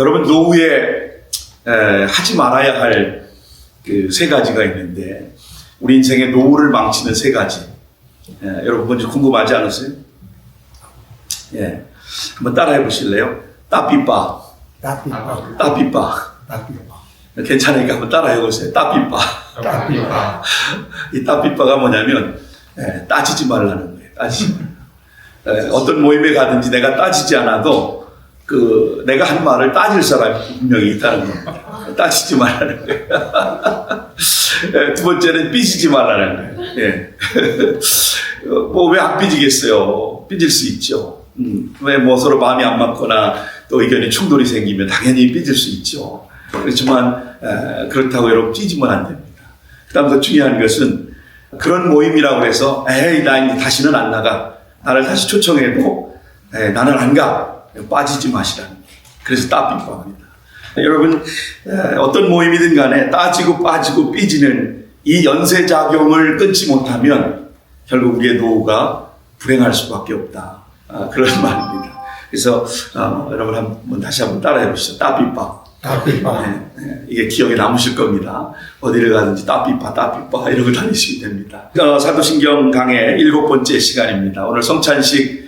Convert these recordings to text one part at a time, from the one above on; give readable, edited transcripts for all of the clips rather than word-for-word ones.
여러분, 노후에 하지 말아야 할 그 세 가지가 있는데, 우리 인생의 노후를 망치는 세 가지. 여러분 뭔지 궁금하지 않으세요? 예, 한번 따라해 보실래요? 따삐빠. 괜찮으니까 한번 따라해 보세요. 따삐빠. 이 따삐빠가 뭐냐면 따지지 말라는 거예요. 따지지 말라. 어떤 모임에 가든지 내가 따지지 않아도 내가 한 말을 따질 사람이 분명히 있다는 겁니다. 따지지 말라는 거예요. 두 번째는 삐지지 말라는 거예요. 예. 왜 안 삐지겠어요? 삐질 수 있죠. 왜 서로 마음이 안 맞거나 또 의견이 충돌이 생기면 당연히 삐질 수 있죠. 그렇지만 그렇다고 여러분 삐지면 안 됩니다. 그 다음 더 중요한 것은 그런 모임이라고 해서 나 이제 다시는 안 나가. 나를 다시 초청해도 나는 안 가. 빠지지 마시라는 거예요. 그래서 따삐빠입니다. 여러분, 어떤 모임이든 간에 따지고 빠지고 삐지는 이 연쇄작용을 끊지 못하면 결국 우리의 노후가 불행할 수밖에 없다. 그런 말입니다. 그래서 여러분 다시 한번 따라해 보시죠. 따삐빠. 이게 기억에 남으실 겁니다. 어디를 가든지 따삐빠 이러고 다니시면 됩니다. 사도신경 강의 7번째 시간입니다. 오늘 성찬식을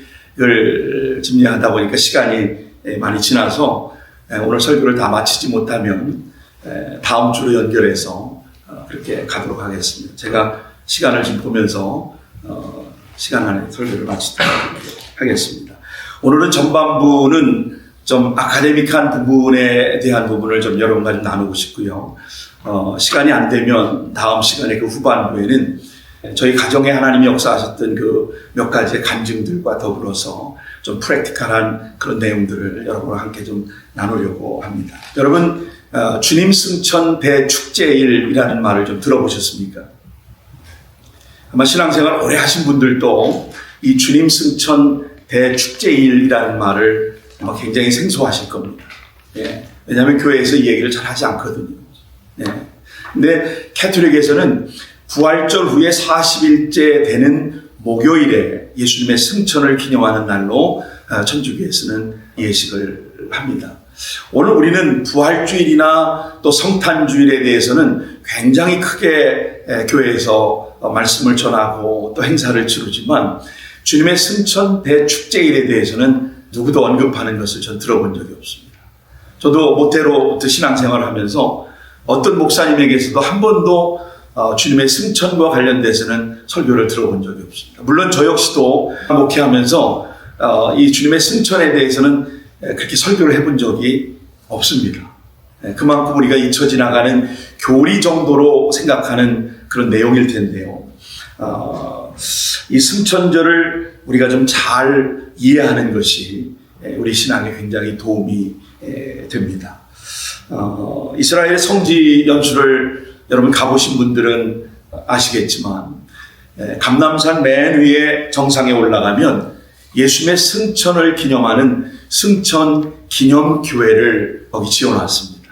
집례하다 보니까 시간이 많이 지나서 오늘 설교를 다 마치지 못하면 다음 주로 연결해서 그렇게 가도록 하겠습니다. 제가 시간을 지금 보면서 시간 안에 설교를 마치도록 하겠습니다. 오늘은 전반부는 좀 아카데믹한 부분에 대한 부분을 좀 여러분과 좀 나누고 싶고요. 시간이 안 되면 다음 시간에 그 후반부에는 저희 가정에 하나님이 역사하셨던 그 몇 가지의 간증들과 더불어서 좀 프랙티컬한 그런 내용들을 여러분과 함께 좀 나누려고 합니다. 여러분, 주님 승천 대축제일이라는 말을 좀 들어보셨습니까? 아마 신앙생활 오래 하신 분들도 이 주님 승천 대축제일이라는 말을 아마 굉장히 생소하실 겁니다. 예. 왜냐하면 교회에서 이 얘기를 잘 하지 않거든요. 예. 근데 캐톨릭에서는 부활절 후에 40일째 되는 목요일에 예수님의 승천을 기념하는 날로 천주교에서는 예식을 합니다. 오늘 우리는 부활주일이나 또 성탄주일에 대해서는 굉장히 크게 교회에서 말씀을 전하고 또 행사를 치르지만 주님의 승천 대축제일에 대해서는 누구도 언급하는 것을 전 들어본 적이 없습니다. 저도 모태로부터 신앙생활을 하면서 어떤 목사님에게서도 한 번도 주님의 승천과 관련돼서는 설교를 들어본 적이 없습니다. 물론 저 역시도 목회하면서 이 주님의 승천에 대해서는 그렇게 설교를 해본 적이 없습니다. 그만큼 우리가 잊혀 지나가는 교리 정도로 생각하는 그런 내용일 텐데요. 이 승천절을 우리가 좀 잘 이해하는 것이 우리 신앙에 굉장히 도움이 됩니다. 이스라엘 성지 연수를 여러분 가보신 분들은 아시겠지만 감람산 맨 위에 정상에 올라가면 예수님의 승천을 기념하는 승천 기념교회를 거기 지어놨습니다.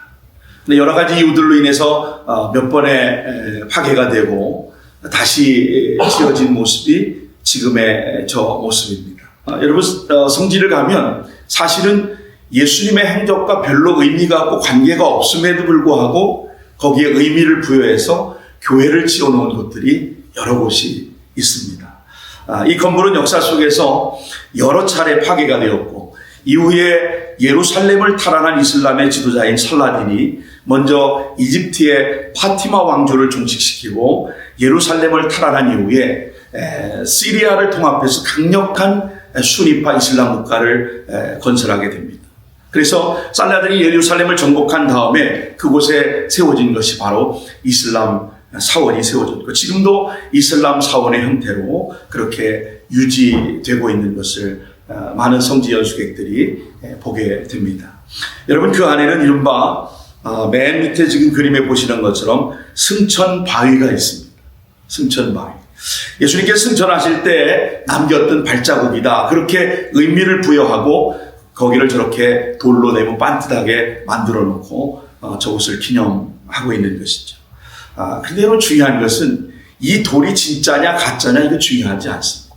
근데 여러 가지 이유들로 인해서 몇 번의 파괴가 되고 다시 지어진 모습이 지금의 저 모습입니다. 여러분, 성지를 가면 사실은 예수님의 행적과 별로 의미가 없고 관계가 없음에도 불구하고 거기에 의미를 부여해서 교회를 지어놓은 곳들이 여러 곳이 있습니다. 이 건물은 역사 속에서 여러 차례 파괴가 되었고 이후에 예루살렘을 탈환한 이슬람의 지도자인 살라딘이 먼저 이집트의 파티마 왕조를 종식시키고 예루살렘을 탈환한 이후에 시리아를 통합해서 강력한 순위파 이슬람 국가를 건설하게 됩니다. 그래서 살라딘이 예루살렘을 정복한 다음에 그곳에 세워진 것이 바로 이슬람 사원이 세워졌고 지금도 이슬람 사원의 형태로 그렇게 유지되고 있는 것을 많은 성지 연수객들이 보게 됩니다. 여러분, 그 안에는 이른바 맨 밑에 지금 그림에 보시는 것처럼 승천 바위가 있습니다. 승천 바위. 예수님께서 승천하실 때 남겼던 발자국이다. 그렇게 의미를 부여하고 거기를 저렇게 돌로 내고 반듯하게 만들어 놓고 저곳을 기념하고 있는 것이죠. 근데 여러분, 중요한 것은 이 돌이 진짜냐 가짜냐 이거 중요하지 않습니다.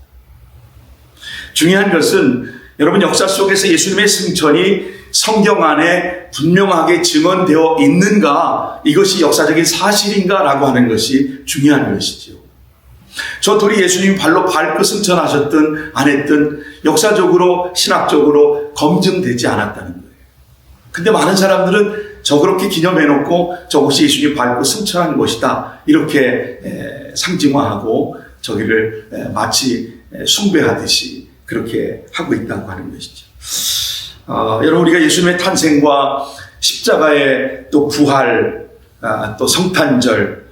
중요한 것은 여러분 역사 속에서 예수님의 승천이 성경 안에 분명하게 증언되어 있는가, 이것이 역사적인 사실인가라고 하는 것이 중요한 것이죠. 저 돌이 예수님이 발로 밟고 승천하셨든 안 했든 역사적으로 신학적으로 검증되지 않았다는 거예요. 근데 많은 사람들은 저 그렇게 기념해놓고 저것이 예수님이 밟고 승천한 것이다, 이렇게 상징화하고 저기를 마치 숭배하듯이 그렇게 하고 있다고 하는 것이죠. 여러분, 우리가 예수님의 탄생과 십자가의 또 부활, 또 성탄절,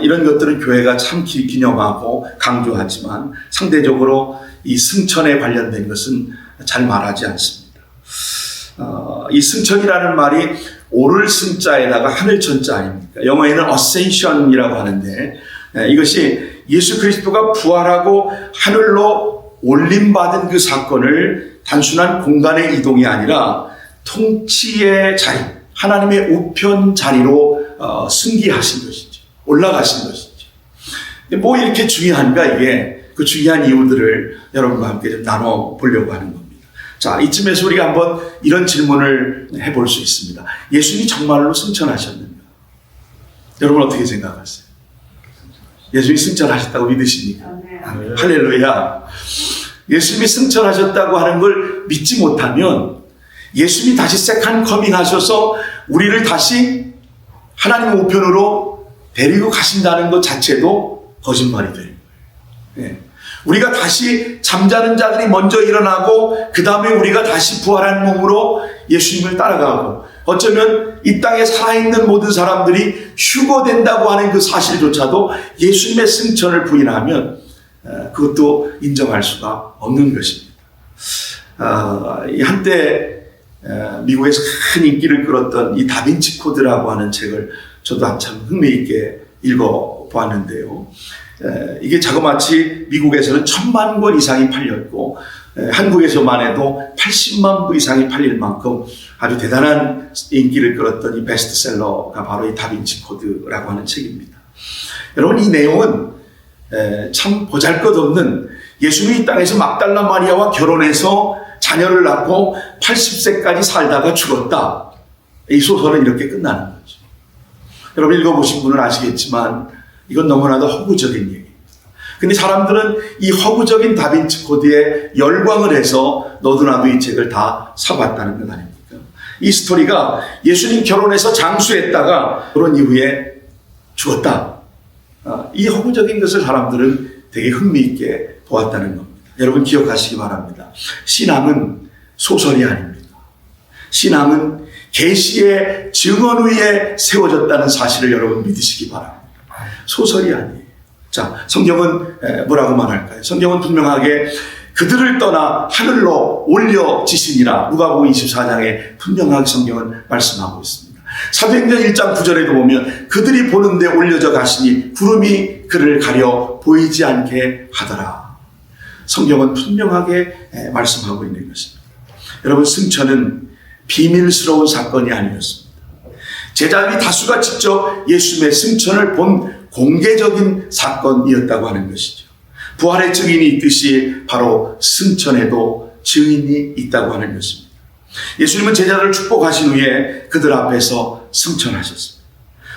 이런 것들은 교회가 참 기념하고 강조하지만 상대적으로 이 승천에 관련된 것은 잘 말하지 않습니다. 이 승천이라는 말이 오를 승자에다가 하늘 천자 아닙니까? 영어에는 ascension이라고 하는데, 이것이 예수 그리스도가 부활하고 하늘로 올림받은 그 사건을 단순한 공간의 이동이 아니라 통치의 자리, 하나님의 우편 자리로 승기하신 것이죠. 올라가신 것이죠. 뭐 이렇게 중요한가, 이게 그 중요한 이유들을 여러분과 함께 좀 나눠보려고 하는 겁니다. 자, 이쯤에서 우리가 한번 이런 질문을 해볼 수 있습니다. 예수님이 정말로 승천하셨는가? 여러분 어떻게 생각하세요? 예수님이 승천하셨다고 믿으십니까? 할렐루야. 예수님이 승천하셨다고 하는 걸 믿지 못하면 예수님이 다시 세컨 커밍 하셔서 우리를 다시 하나님의 우편으로 데리고 가신다는 것 자체도 거짓말이 되는 거예요. 우리가 다시 잠자는 자들이 먼저 일어나고 그 다음에 우리가 다시 부활한 몸으로 예수님을 따라가고 어쩌면 이 땅에 살아있는 모든 사람들이 휴거된다고 하는 그 사실조차도 예수님의 승천을 부인하면 그것도 인정할 수가 없는 것입니다. 한때 미국에서 큰 인기를 끌었던 이 다빈치 코드라고 하는 책을 저도 한참 흥미있게 읽어보았는데요. 이게 자그마치 미국에서는 1000만 권 이상이 팔렸고 한국에서만 해도 80만 부 이상이 팔릴 만큼 아주 대단한 인기를 끌었던 이 베스트셀러가 바로 이 다빈치 코드라고 하는 책입니다. 여러분, 이 내용은 참 보잘것없는 예수님이 이 땅에서 막달라 마리아와 결혼해서 자녀를 낳고 80세까지 살다가 죽었다, 이 소설은 이렇게 끝나는 거죠. 여러분 읽어보신 분은 아시겠지만 이건 너무나도 허구적인 얘기입니다. 근데 사람들은 이 허구적인 다빈치 코드에 열광을 해서 너도 나도 이 책을 다 사봤다는 것 아닙니까? 이 스토리가 예수님 결혼해서 장수했다가 그런 이후에 죽었다, 이 허구적인 것을 사람들은 되게 흥미있게 보았다는 겁니다. 여러분 기억하시기 바랍니다. 신앙은 소설이 아닙니다. 신앙은 계시의 증언 위에 세워졌다는 사실을 여러분 믿으시기 바랍니다. 소설이 아니에요. 자, 성경은 뭐라고 말할까요? 성경은 분명하게 그들을 떠나 하늘로 올려지시니라, 누가복음 24장에 분명하게 성경은 말씀하고 있습니다. 사도행전 1장 9절에도 보면 그들이 보는데 올려져 가시니 구름이 그를 가려 보이지 않게 하더라. 성경은 분명하게 말씀하고 있는 것입니다. 여러분, 승천은 비밀스러운 사건이 아니었습니다. 제자들이 다수가 직접 예수님의 승천을 본 공개적인 사건이었다고 하는 것이죠. 부활의 증인이 있듯이 바로 승천에도 증인이 있다고 하는 것입니다. 예수님은 제자들을 축복하신 후에 그들 앞에서 승천하셨습니다.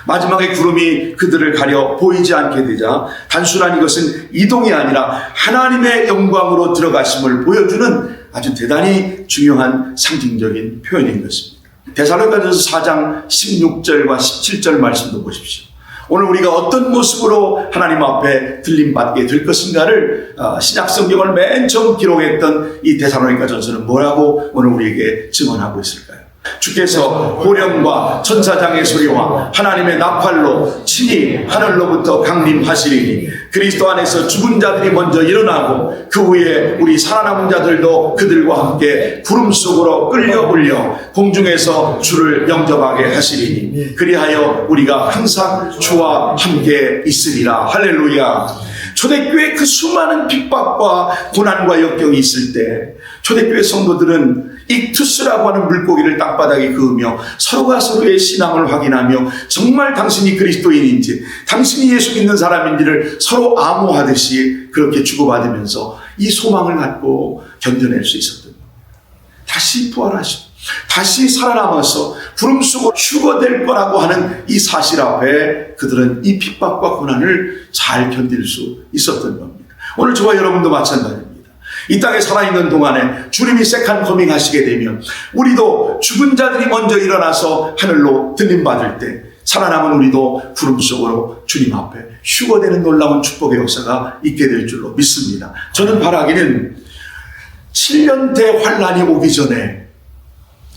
마지막에 구름이 그들을 가려 보이지 않게 되자 단순한 이것은 이동이 아니라 하나님의 영광으로 들어가심을 보여주는 아주 대단히 중요한 상징적인 표현인 것입니다. 데살로니가전서 4장 16절과 17절 말씀도 보십시오. 오늘 우리가 어떤 모습으로 하나님 앞에 들림받게 될 것인가를 신약 성경을 맨 처음 기록했던 이 데살로니가전서는 뭐라고 오늘 우리에게 증언하고 있을까요? 주께서 호령과 천사장의 소리와 하나님의 나팔로 친히 하늘로부터 강림하시리니 그리스도 안에서 죽은 자들이 먼저 일어나고 그 후에 우리 살아남은 자들도 그들과 함께 구름 속으로 끌려 올려 공중에서 주를 영접하게 하시리니 그리하여 우리가 항상 주와 함께 있으리라. 할렐루야. 초대교회 그 수많은 핍박과 고난과 역경이 있을 때 초대교회 성도들은 익투스라고 하는 물고기를 땅바닥에 그으며 서로가 서로의 신앙을 확인하며 정말 당신이 그리스도인인지 당신이 예수 믿는 사람인지를 서로 암호하듯이 그렇게 주고받으면서 이 소망을 갖고 견뎌낼 수 있었던 겁니다. 다시 부활하시고 다시 살아남아서 구름 속으로 휴거될 거라고 하는 이 사실 앞에 그들은 이 핍박과 고난을 잘 견딜 수 있었던 겁니다. 오늘 저와 여러분도 마찬가지입니다. 이 땅에 살아있는 동안에 주님이 세컨 커밍 하시게 되면 우리도 죽은 자들이 먼저 일어나서 하늘로 들림받을 때 살아남은 우리도 구름 속으로 주님 앞에 휴거되는 놀라운 축복의 역사가 있게 될 줄로 믿습니다. 저는 바라기는 7년 대환란이 오기 전에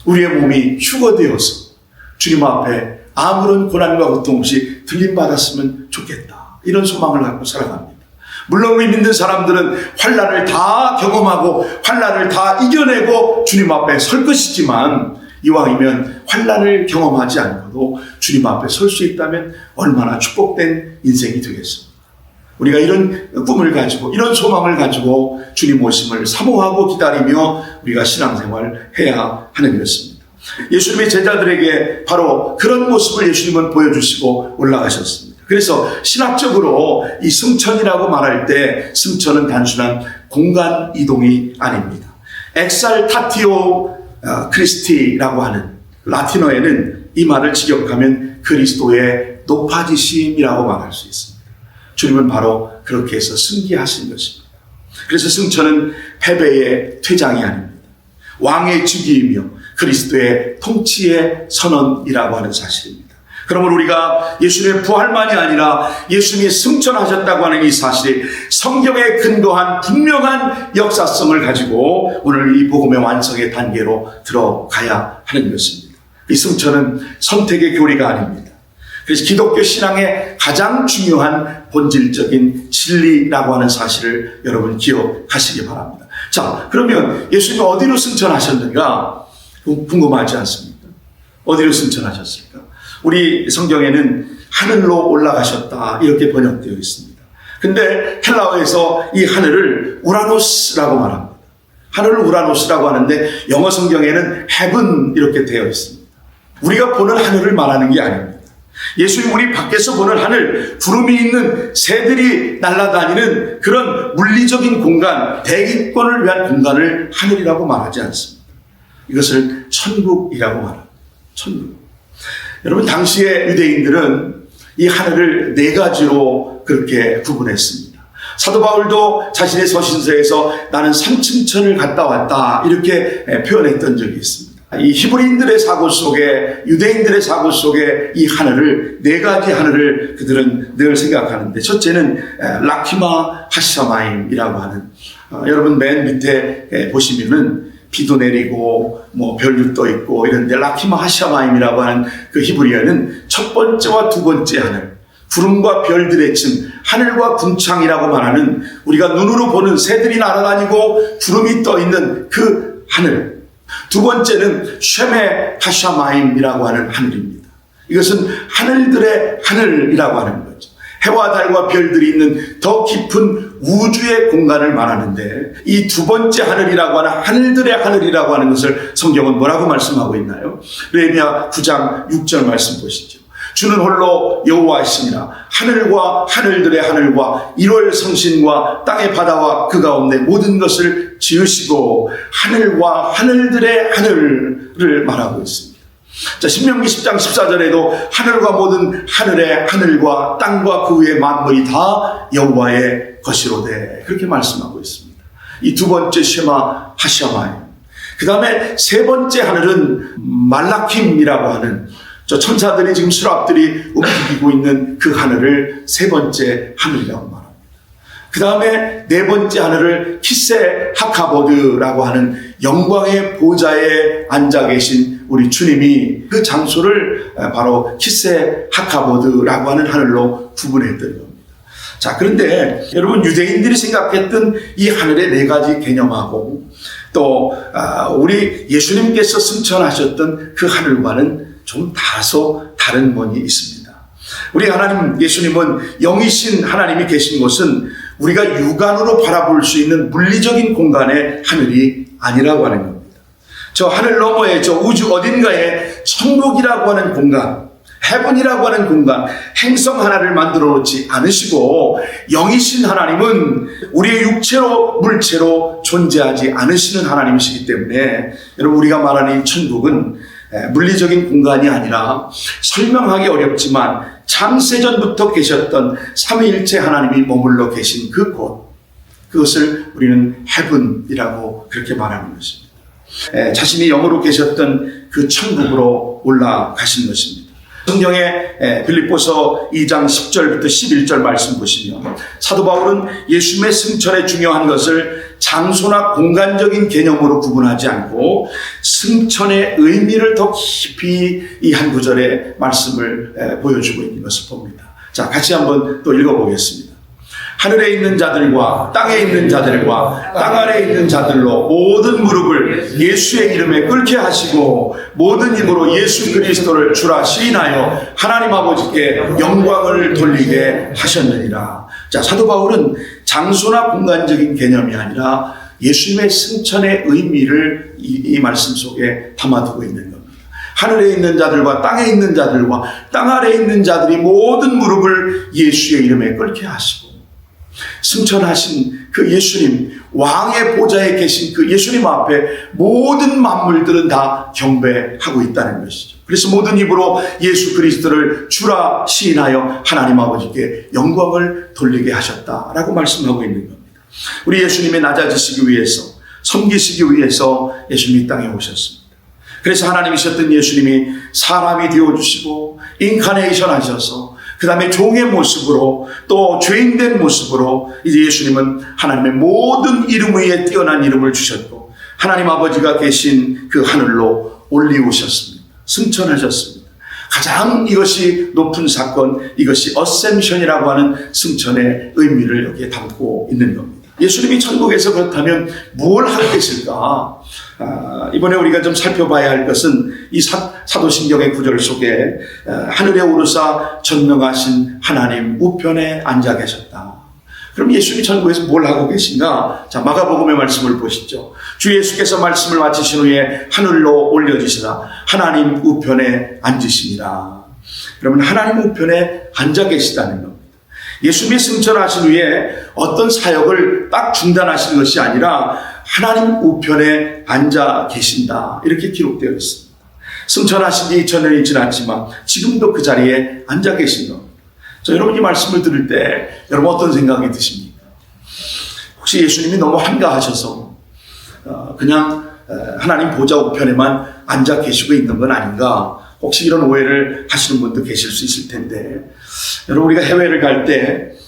우리의 몸이 휴거되어서 주님 앞에 아무런 고난과 고통 없이 들림받았으면 좋겠다. 이런 소망을 갖고 살아갑니다. 물론 우리 믿는 사람들은 환난을 다 경험하고 환난을 다 이겨내고 주님 앞에 설 것이지만 이왕이면 환난을 경험하지 않고도 주님 앞에 설 수 있다면 얼마나 축복된 인생이 되겠습니까? 우리가 이런 꿈을 가지고 이런 소망을 가지고 주님 오심을 사모하고 기다리며 우리가 신앙생활을 해야 하는 것입니다. 예수님의 제자들에게 바로 그런 모습을 예수님은 보여주시고 올라가셨습니다. 그래서 신학적으로 이 승천이라고 말할 때 승천은 단순한 공간 이동이 아닙니다. 엑살타티오 크리스티라고 하는 라틴어에는 이 말을 직역하면 그리스도의 높아지심이라고 말할 수 있습니다. 주님은 바로 그렇게 해서 승기하신 것입니다. 그래서 승천은 패배의 퇴장이 아닙니다. 왕의 즉위이며 그리스도의 통치의 선언이라고 하는 사실입니다. 그러면 우리가 예수님의 부활만이 아니라 예수님이 승천하셨다고 하는 이 사실이 성경에 근거한 분명한 역사성을 가지고 오늘 이 복음의 완성의 단계로 들어가야 하는 것입니다. 이 승천은 선택의 교리가 아닙니다. 그래서 기독교 신앙의 가장 중요한 본질적인 진리라고 하는 사실을 여러분 기억하시기 바랍니다. 자, 그러면 예수님이 어디로 승천하셨는가 궁금하지 않습니까? 어디로 승천하셨을까? 우리 성경에는 하늘로 올라가셨다 이렇게 번역되어 있습니다. 근데 헬라어에서 이 하늘을 우라노스라고 말합니다. 하늘을 우라노스라고 하는데 영어 성경에는 heaven 이렇게 되어 있습니다. 우리가 보는 하늘을 말하는 게 아닙니다. 예수님 우리 밖에서 보는 하늘, 구름이 있는 새들이 날아다니는 그런 물리적인 공간, 대기권을 위한 공간을 하늘이라고 말하지 않습니다. 이것을 천국이라고 말합니다. 천국. 여러분 당시에 유대인들은 이 하늘을 네 가지로 그렇게 구분했습니다. 사도 바울도 자신의 서신서에서 나는 삼층천을 갔다 왔다 이렇게 표현했던 적이 있습니다. 이 히브리인들의 사고 속에 유대인들의 사고 속에 이 하늘을 네 가지 하늘을 그들은 늘 생각하는데 첫째는 라키마 하샤마임이라고 하는 여러분 맨 밑에 보시면은 비도 내리고 뭐 별도 떠 있고 이런데 라키마 하샤마임이라고 하는 그 히브리어는 첫 번째와 두 번째 하늘, 구름과 별들의 층, 하늘과 궁창이라고 말하는 우리가 눈으로 보는 새들이 날아다니고 구름이 떠 있는 그 하늘. 두 번째는 쉐메 하샤마임이라고 하는 하늘입니다. 이것은 하늘들의 하늘이라고 하는 거죠. 해와 달과 별들이 있는 더 깊은 우주의 공간을 말하는데 이 두 번째 하늘이라고 하는 하늘들의 하늘이라고 하는 것을 성경은 뭐라고 말씀하고 있나요? 레미야 9장 6절 말씀 보시죠. 주는 홀로 여호와이시니라. 하늘과 하늘들의 하늘과 1월 성신과 땅의 바다와 그 가운데 모든 것을 지으시고 하늘과 하늘들의 하늘을 말하고 있습니다. 자, 신명기 10장 14절에도 하늘과 모든 하늘의 하늘과 땅과 그 위의 만물이 다 여호와의 것이로되 그렇게 말씀하고 있습니다. 이 두 번째 쉐마 하샤마임. 그 다음에 세 번째 하늘은 말라킴이라고 하는 저 천사들이 지금 수랍들이 움직이고 있는 그 하늘을 세 번째 하늘이라고 말합니다. 그 다음에 네 번째 하늘을 키세 하카보드라고 하는 영광의 보좌에 앉아 계신 우리 주님이 그 장소를 바로 키세 하카보드라고 하는 하늘로 구분했던 겁니다. 자, 그런데 여러분 유대인들이 생각했던 이 하늘의 네 가지 개념하고 또 우리 예수님께서 승천하셨던 그 하늘과는 좀 다소 다른 면이 있습니다. 우리 하나님 예수님은 영이신 하나님이 계신 곳은 우리가 육안으로 바라볼 수 있는 물리적인 공간의 하늘이 아니라고 하는 겁니다. 저 하늘 너머에 저 우주 어딘가에 천국이라고 하는 공간, 해븐이라고 하는 공간, 행성 하나를 만들어 놓지 않으시고 영이신 하나님은 우리의 육체로 물체로 존재하지 않으시는 하나님이시기 때문에 여러분, 우리가 말하는 이 천국은 물리적인 공간이 아니라 설명하기 어렵지만 창세전부터 계셨던 삼위일체 하나님이 머물러 계신 그 곳, 그것을 우리는 해븐이라고 그렇게 말하는 것입니다. 자신이 영으로 계셨던 그 천국으로 올라가신 것입니다. 성경의 빌립보서 2장 10절부터 11절 말씀 보시면 사도 바울은 예수님의 승천에 중요한 것을 장소나 공간적인 개념으로 구분하지 않고 승천의 의미를 더 깊이 이 한 구절의 말씀을 보여주고 있는 것을 봅니다. 자, 같이 한번 또 읽어보겠습니다. 하늘에 있는 자들과 땅에 있는 자들과 땅 아래에 있는 자들로 모든 무릎을 예수의 이름에 꿇게 하시고 모든 입으로 예수 그리스도를 주라 시인하여 하나님 아버지께 영광을 돌리게 하셨느니라. 자, 사도 바울은 장소나 공간적인 개념이 아니라 예수님의 승천의 의미를 이 말씀 속에 담아두고 있는 겁니다. 하늘에 있는 자들과 땅에 있는 자들과 땅 아래에 있는 자들이 모든 무릎을 예수의 이름에 꿇게 하시고 승천하신 그 예수님, 왕의 보좌에 계신 그 예수님 앞에 모든 만물들은 다 경배하고 있다는 것이죠. 그래서 모든 입으로 예수 그리스도를 주라 시인하여 하나님 아버지께 영광을 돌리게 하셨다라고 말씀하고 있는 겁니다. 우리 예수님이 낮아지시기 위해서, 섬기시기 위해서 예수님이 땅에 오셨습니다. 그래서 하나님이셨던 예수님이 사람이 되어주시고 인카네이션 하셔서 그 다음에 종의 모습으로 또 죄인된 모습으로 이제 예수님은 하나님의 모든 이름 위에 뛰어난 이름을 주셨고 하나님 아버지가 계신 그 하늘로 올리우셨습니다. 승천하셨습니다. 가장 이것이 높은 사건, 이것이 어셈션이라고 하는 승천의 의미를 여기에 담고 있는 겁니다. 예수님이 천국에서 그렇다면 무엇을 하고 계실까? 이번에 우리가 좀 살펴봐야 할 것은 이 사도신경의 구절 속에 하늘에 오르사 전능하신 하나님 우편에 앉아 계셨다. 그럼 예수님이 천국에서 뭘 하고 계신가? 자, 마가복음의 말씀을 보시죠. 주 예수께서 말씀을 마치신 후에 하늘로 올려지시라 하나님 우편에 앉으시니라. 그러면 하나님 우편에 앉아 계시다는 겁니다. 예수님이 승천하신 후에 어떤 사역을 딱 중단하신 것이 아니라 하나님 우편에 앉아 계신다, 이렇게 기록되어 있습니다. 승천하신 지 2000년이 지났지만 지금도 그 자리에 앉아 계신 겁니다. 자, 여러분 이 말씀을 들을 때 여러분 어떤 생각이 드십니까? 혹시 예수님이 너무 한가하셔서 그냥 하나님 보좌 우편에만 앉아 계시고 있는 건 아닌가? 혹시 이런 오해를 하시는 분도 계실 수 있을 텐데, 여러분 우리가 해외를 갈 때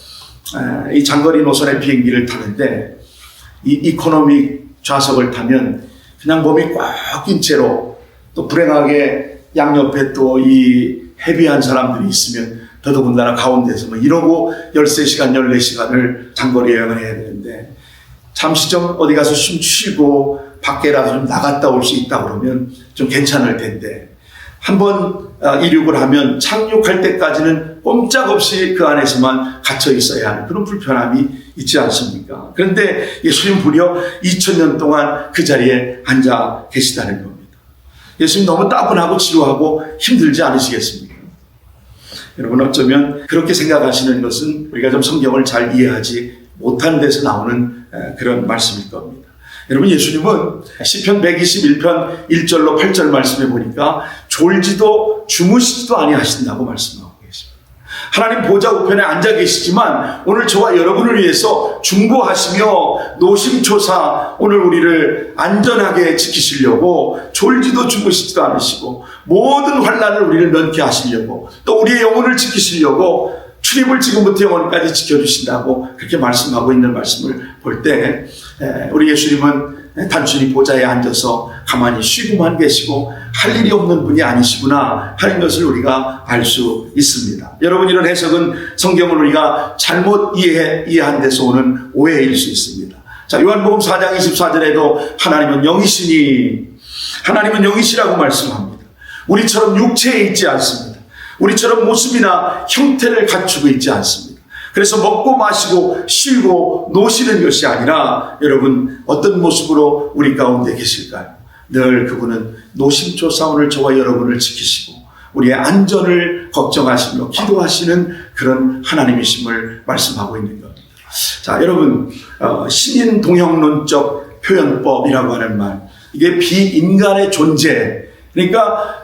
이 장거리 노선의 비행기를 타는데 이 이코노믹 좌석을 타면 그냥 몸이 꽉 낀 채로 또 불행하게 양옆에 또 이 헤비한 사람들이 있으면 더더군다나 가운데서 뭐 이러고 13시간, 14시간을 장거리 여행을 해야 되는데 잠시 좀 어디 가서 숨 쉬고 밖에라도 좀 나갔다 올 수 있다 그러면 좀 괜찮을 텐데 한번 이륙을 하면 착륙할 때까지는 꼼짝없이 그 안에서만 갇혀 있어야 하는 그런 불편함이 있지 않습니까? 그런데 예수님 무려 2000년 동안 그 자리에 앉아 계시다는 겁니다. 예수님 너무 따분하고 지루하고 힘들지 않으시겠습니까? 여러분 어쩌면 그렇게 생각하시는 것은 우리가 좀 성경을 잘 이해하지 못한 데서 나오는 그런 말씀일 겁니다. 여러분 예수님은 시편 121편 1절로 8절 말씀에 보니까 졸지도 주무시지도 아니하신다고 말씀하고 계십니다. 하나님 보좌 우편에 앉아 계시지만 오늘 저와 여러분을 위해서 중보하시며 노심초사 오늘 우리를 안전하게 지키시려고 졸지도 주무시지도 않으시고 모든 환난을 우리를 면케 하시려고 또 우리의 영혼을 지키시려고 출입을 지금부터 영원까지 지켜주신다고 그렇게 말씀하고 있는 말씀을 볼 때 우리 예수님은 단순히 보좌에 앉아서 가만히 쉬고만 계시고 할 일이 없는 분이 아니시구나 하는 것을 우리가 알 수 있습니다. 여러분 이런 해석은 성경을 우리가 잘못 이해한 데서 오는 오해일 수 있습니다. 자, 요한복음 4장 24절에도 하나님은 영이시라고 말씀합니다. 우리처럼 육체에 있지 않습니다. 우리처럼 모습이나 형태를 갖추고 있지 않습니다. 그래서 먹고 마시고 쉬고 노시는 것이 아니라 여러분 어떤 모습으로 우리 가운데 계실까요? 늘 그분은 노심초사 오늘 저와 여러분을 지키시고 우리의 안전을 걱정하시며 기도하시는 그런 하나님이심을 말씀하고 있는 겁니다. 자, 여러분, 신인 동형론적 표현법이라고 하는 말, 이게 비인간의 존재, 그러니까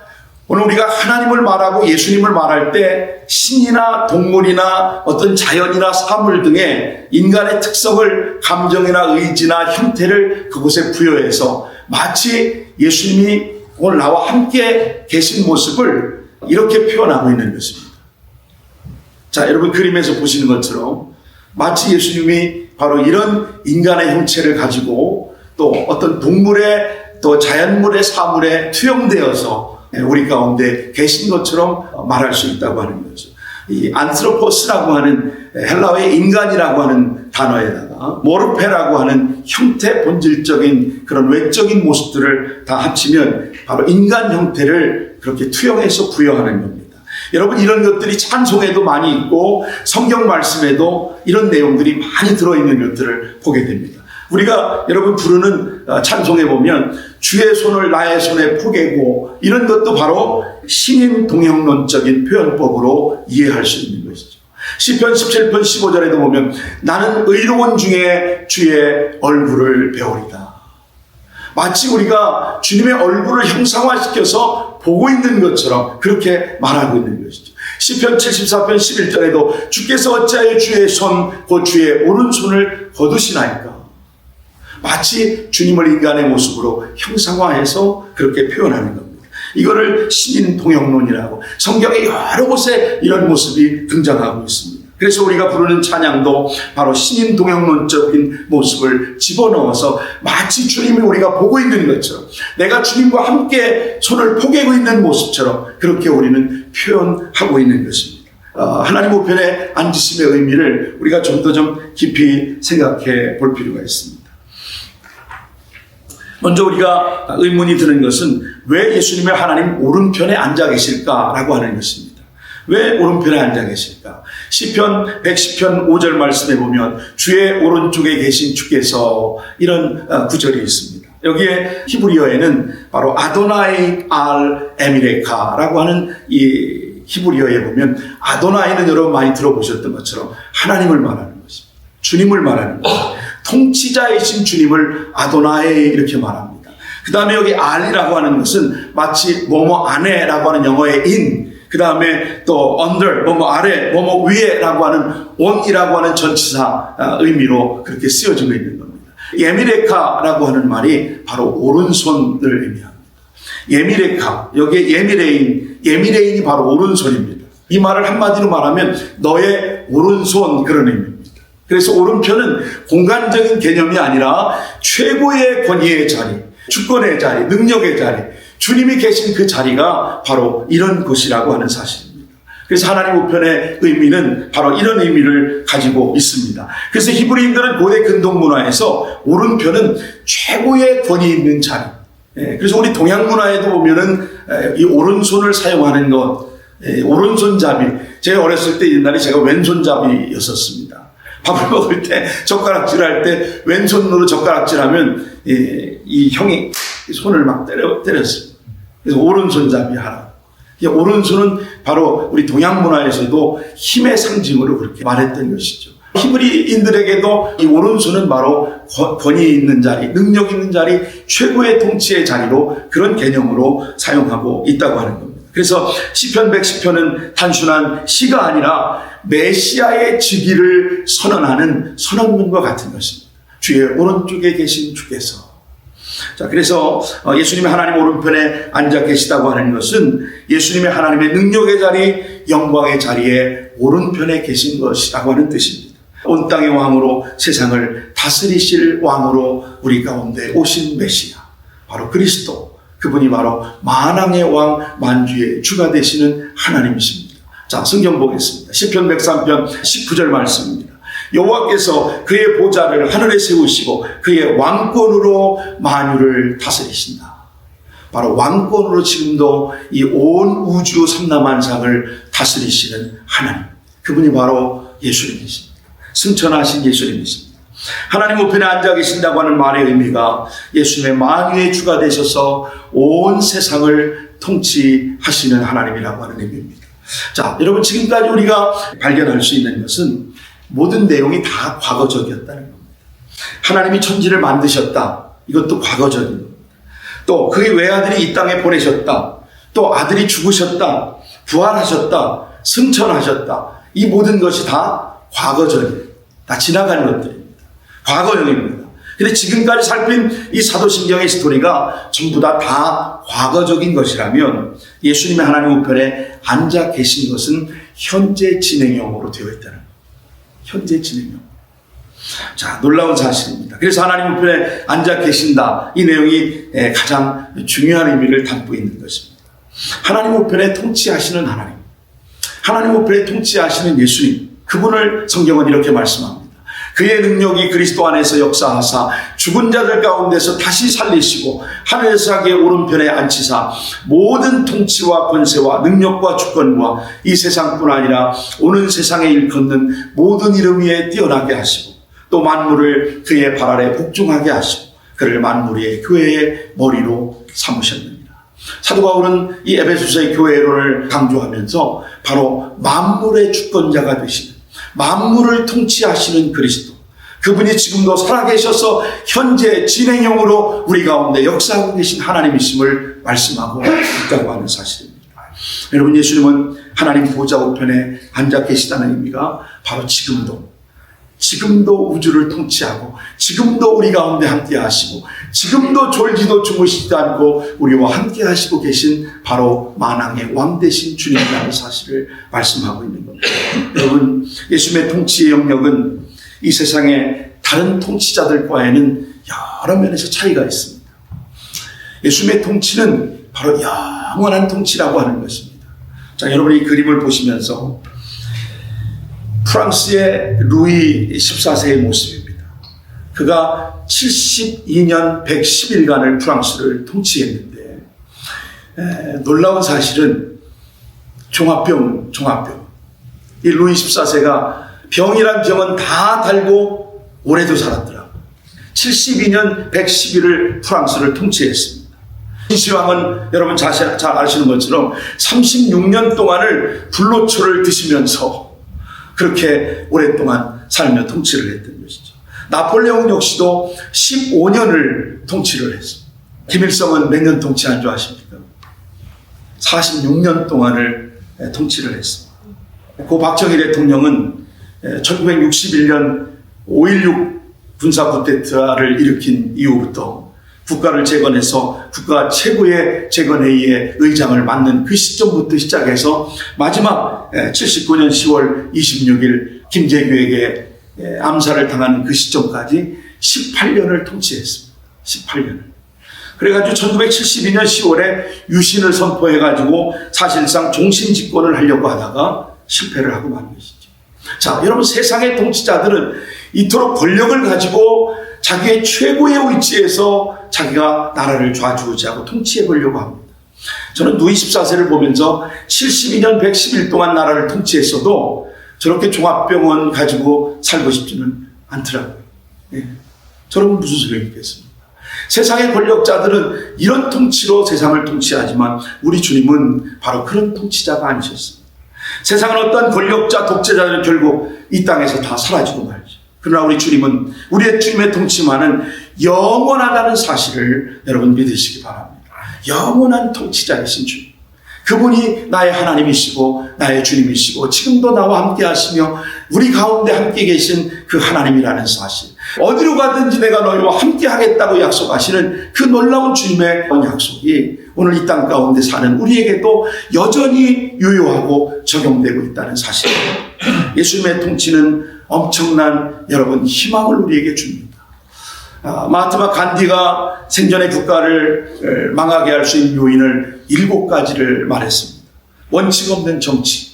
오늘 우리가 하나님을 말하고 예수님을 말할 때 신이나 동물이나 어떤 자연이나 사물 등의 인간의 특성을 감정이나 의지나 형태를 그곳에 부여해서 마치 예수님이 오늘 나와 함께 계신 모습을 이렇게 표현하고 있는 것입니다. 자, 여러분 그림에서 보시는 것처럼 마치 예수님이 바로 이런 인간의 형체를 가지고 또 어떤 동물의 또 자연물의 사물에 투영되어서 우리 가운데 계신 것처럼 말할 수 있다고 하는 거죠. 이 안스로포스라고 하는 헬라어의 인간이라고 하는 단어에다가 모르페라고 하는 형태 본질적인 그런 외적인 모습들을 다 합치면 바로 인간 형태를 그렇게 투영해서 부여하는 겁니다. 여러분 이런 것들이 찬송에도 많이 있고 성경 말씀에도 이런 내용들이 많이 들어있는 것들을 보게 됩니다. 우리가 여러분 부르는 찬송에 보면 주의 손을 나의 손에 포개고 이런 것도 바로 신인 동형론적인 표현법으로 이해할 수 있는 것이죠. 시편 17편 15절에도 보면 나는 의로운 중에 주의 얼굴을 배우리다. 마치 우리가 주님의 얼굴을 형상화시켜서 보고 있는 것처럼 그렇게 말하고 있는 것이죠. 시편 74편 11절에도 주께서 어찌하여 주의 손 곧 주의 오른손을 거두시나이까. 마치 주님을 인간의 모습으로 형상화해서 그렇게 표현하는 겁니다. 이거를 신인 동형론이라고 성경의 여러 곳에 이런 모습이 등장하고 있습니다. 그래서 우리가 부르는 찬양도 바로 신인 동형론적인 모습을 집어넣어서 마치 주님을 우리가 보고 있는 것처럼 내가 주님과 함께 손을 포개고 있는 모습처럼 그렇게 우리는 표현하고 있는 것입니다. 하나님 우편에 앉으심의 의미를 우리가 좀 더 깊이 생각해 볼 필요가 있습니다. 먼저 우리가 의문이 드는 것은 왜 예수님의 하나님 오른편에 앉아 계실까라고 하는 것입니다. 왜 오른편에 앉아 계실까? 시편 110편 5절 말씀에 보면 주의 오른쪽에 계신 주께서 이런 구절이 있습니다. 여기에 히브리어에는 바로 아도나이 알 에미레카라고 하는 이 히브리어에 보면 아도나이는 여러분 많이 들어보셨던 것처럼 하나님을 말하는 것입니다. 주님을 말하는 것입니다. 통치자이신 주님을 아도나이 이렇게 말합니다. 그 다음에 여기 알이라고 하는 것은 마치 뭐뭐 안에라고 하는 영어의 in, 그 다음에 또 under, 뭐뭐 아래, 뭐뭐 위에라고 하는 on이라고 하는 전치사 의미로 그렇게 쓰여지고 있는 겁니다. 예미레카라고 하는 말이 바로 오른손을 의미합니다. 예미레카, 여기에 예미레인이 바로 오른손입니다. 이 말을 한마디로 말하면 너의 오른손 그런 의미입니다. 그래서 오른편은 공간적인 개념이 아니라 최고의 권위의 자리, 주권의 자리, 능력의 자리, 주님이 계신 그 자리가 바로 이런 곳이라고 하는 사실입니다. 그래서 하나님 우편의 의미는 바로 이런 의미를 가지고 있습니다. 그래서 히브리인들은 고대 근동 문화에서 오른편은 최고의 권위 있는 자리. 그래서 우리 동양 문화에도 보면은 이 오른손을 사용하는 것, 오른손잡이. 제가 어렸을 때 옛날에 제가 왼손잡이였었습니다. 밥을 먹을 때 젓가락질 할 때 왼손으로 젓가락질 하면 이 형이 손을 막 때렸어요. 그래서 오른손잡이 하라. 오른손은 바로 우리 동양 문화에서도 힘의 상징으로 그렇게 말했던 것이죠. 히브리인들에게도 이 오른손은 바로 권위 있는 자리, 능력 있는 자리, 최고의 통치의 자리로 그런 개념으로 사용하고 있다고 하는 겁니다. 그래서 시편 110편은 단순한 시가 아니라 메시아의 즉위를 선언하는 선언문과 같은 것입니다. 주의 오른쪽에 계신 주께서. 자, 그래서 예수님의 하나님 오른편에 앉아 계시다고 하는 것은 예수님의 하나님의 능력의 자리, 영광의 자리에 오른편에 계신 것이라고 하는 뜻입니다. 온 땅의 왕으로 세상을 다스리실 왕으로 우리 가운데 오신 메시아, 바로 그리스도. 그분이 바로 만왕의 왕, 만주의 주가 되시는 하나님이십니다. 자, 성경 보겠습니다. 시편 103편 19절 말씀입니다. 여호와께서 그의 보좌를 하늘에 세우시고 그의 왕권으로 만유를 다스리신다. 바로 왕권으로 지금도 이 온 우주 삼라만상을 다스리시는 하나님. 그분이 바로 예수님이십니다. 승천하신 예수님이십니다. 하나님 우편에 앉아 계신다고 하는 말의 의미가 예수님의 만유의 주가 되셔서 온 세상을 통치하시는 하나님이라고 하는 의미입니다. 자, 여러분 지금까지 우리가 발견할 수 있는 것은 모든 내용이 다 과거적이었다는 겁니다. 하나님이 천지를 만드셨다. 이것도 과거적인 겁니다. 또 그의 외아들이 이 땅에 보내셨다. 또 아들이 죽으셨다. 부활하셨다. 승천하셨다. 이 모든 것이 다 과거적이에요. 다 지나간 것들입니다. 과거형입니다. 근데 지금까지 살핀 이 사도신경의 스토리가 전부 다 과거적인 것이라면 예수님의 하나님 우편에 앉아 계신 것은 현재 진행형으로 되어 있다는 거예요. 현재 진행형. 자, 놀라운 사실입니다. 그래서 하나님 우편에 앉아 계신다. 이 내용이 가장 중요한 의미를 담고 있는 것입니다. 하나님 우편에 통치하시는 하나님. 하나님 우편에 통치하시는 예수님. 그분을 성경은 이렇게 말씀합니다. 그의 능력이 그리스도 안에서 역사하사 죽은 자들 가운데서 다시 살리시고 하늘에서 자기의 오른편에 앉히사 모든 통치와 권세와 능력과 주권과 이 세상뿐 아니라 오는 세상에 일컫는 모든 이름 위에 뛰어나게 하시고 또 만물을 그의 발 아래 복종하게 하시고 그를 만물 위의 교회의 머리로 삼으셨느니라. 사도 바울은 이 에베소서의 교회론을 강조하면서 바로 만물의 주권자가 되시는 만물을 통치하시는 그리스도, 그분이 지금도 살아계셔서 현재 진행형으로 우리 가운데 역사하고 계신 하나님이심을 말씀하고 있다고 하는 사실입니다. 여러분, 예수님은 하나님 보좌 우편에 앉아 계시다는 의미가 바로 지금도 우주를 통치하고 지금도 우리 가운데 함께 하시고 지금도 졸지도 주무시지 않고 우리와 함께 하시고 계신 바로 만왕의 왕 되신 주님이라는 사실을 말씀하고 있는 겁니다. 여러분, 예수님의 통치의 영역은 이 세상의 다른 통치자들과에는 여러 면에서 차이가 있습니다. 예수님의 통치는 바로 영원한 통치라고 하는 것입니다. 자, 여러분이 이 그림을 보시면서 프랑스의 루이 14세의 모습입니다. 그가 72년 110일간을 프랑스를 통치했는데 놀라운 사실은 종합병. 이 루이 14세가 병이란 병은 다 달고 오래도 살았더라고요. 72년 110일을 프랑스를 통치했습니다. 신시황은 여러분 잘 아시는 것처럼 36년 동안을 불로초를 드시면서 그렇게 오랫동안 살며 통치를 했던 것이죠. 나폴레옹 역시도 15년을 통치를 했습니다. 김일성은 몇 년 통치한 줄 아십니까? 46년 동안을 통치를 했습니다. 고 박정희 대통령은 1961년 5.16 군사 쿠데타를 일으킨 이후부터 국가를 재건해서 국가 최고의 재건회의의 의장을 맡는 그 시점부터 시작해서 마지막 79년 10월 26일 김재규에게 암살을 당하는 그 시점까지 18년을 통치했습니다. 18년을. 그래가지고 1972년 10월에 유신을 선포해가지고 사실상 종신집권을 하려고 하다가 실패를 하고 만 것이죠. 자, 여러분, 세상의 통치자들은 이토록 권력을 가지고 자기의 최고의 위치에서 자기가 나라를 좌지우지하고 통치해 보려고 합니다. 저는 루이 14세를 보면서 72년 110일 동안 나라를 통치했어도 저렇게 종합병원 가지고 살고 싶지는 않더라고요. 저는 무슨 소용이 있겠습니까? 세상의 권력자들은 이런 통치로 세상을 통치하지만 우리 주님은 바로 그런 통치자가 아니셨습니다. 세상은 어떤 권력자, 독재자들은 결국 이 땅에서 다 사라지고 말죠. 그러나 우리 주님은, 우리의 주님의 통치만은 영원하다는 사실을 여러분 믿으시기 바랍니다. 영원한 통치자이신 주님. 그분이 나의 하나님이시고 나의 주님이시고 지금도 나와 함께 하시며 우리 가운데 함께 계신 그 하나님이라는 사실. 어디로 가든지 내가 너희와 함께 하겠다고 약속하시는 그 놀라운 주님의 약속이 오늘 이 땅 가운데 사는 우리에게도 여전히 유효하고 적용되고 있다는 사실입니다. 예수님의 통치는 엄청난 여러분 희망을 우리에게 줍니다. 마하트마 간디가 생전의 국가를 망하게 할 수 있는 요인을 7가지를 말했습니다. 원칙 없는 정치,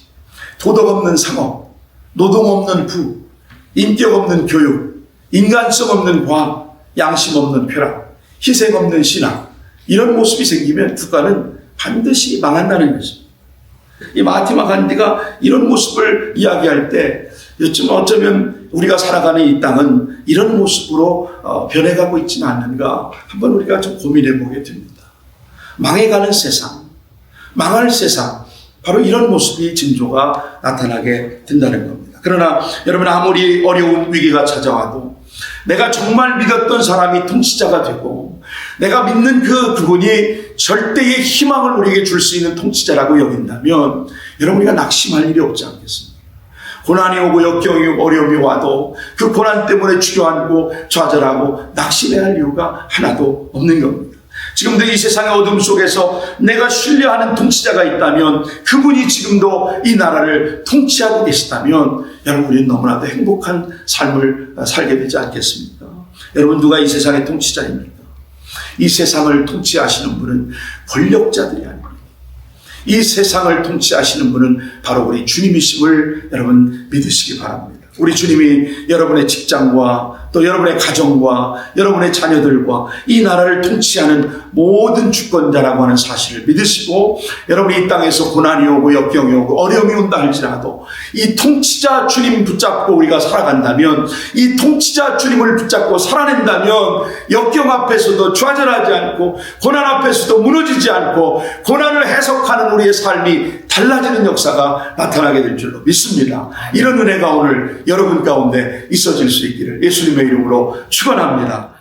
도덕 없는 상업, 노동 없는 부, 인격 없는 교육, 인간성 없는 과학, 양심 없는 쾌락, 희생 없는 신앙, 이런 모습이 생기면 국가는 반드시 망한다는 것입니다. 이 마하트마 간디가 이런 모습을 이야기할 때 요즘 어쩌면 우리가 살아가는 이 땅은 이런 모습으로 변해가고 있지는 않는가 한번 우리가 좀 고민해 보게 됩니다. 망해가는 세상, 망할 세상, 바로 이런 모습이 징조가 나타나게 된다는 겁니다. 그러나 여러분, 아무리 어려운 위기가 찾아와도 내가 정말 믿었던 사람이 통치자가 되고 내가 믿는 그분이 절대의 희망을 우리에게 줄 수 있는 통치자라고 여긴다면 여러분, 우리가 낙심할 일이 없지 않겠습니까? 고난이 오고 역경이 오고 어려움이 와도 그 고난 때문에 주저앉고 좌절하고 낙심해야 할 이유가 하나도 없는 겁니다. 지금도 이 세상의 어둠 속에서 내가 신뢰하는 통치자가 있다면, 그분이 지금도 이 나라를 통치하고 계시다면 여러분, 우리는 너무나도 행복한 삶을 살게 되지 않겠습니까? 여러분, 누가 이 세상의 통치자입니까? 이 세상을 통치하시는 분은 권력자들이 아닙니다. 이 세상을 통치하시는 분은 바로 우리 주님이심을 여러분 믿으시기 바랍니다. 우리 주님이 여러분의 직장과 또 여러분의 가정과 여러분의 자녀들과 이 나라를 통치하는 모든 주권자라고 하는 사실을 믿으시고, 여러분이 이 땅에서 고난이 오고 역경이 오고 어려움이 온다 할지라도 이 통치자 주님 붙잡고 우리가 살아간다면, 이 통치자 주님을 붙잡고 살아낸다면 역경 앞에서도 좌절하지 않고 고난 앞에서도 무너지지 않고 고난을 해석하는 우리의 삶이 달라지는 역사가 나타나게 될 줄로 믿습니다. 이런 은혜가 오늘 여러분 가운데 있어질 수 있기를 예수님의 이름으로 축원합니다.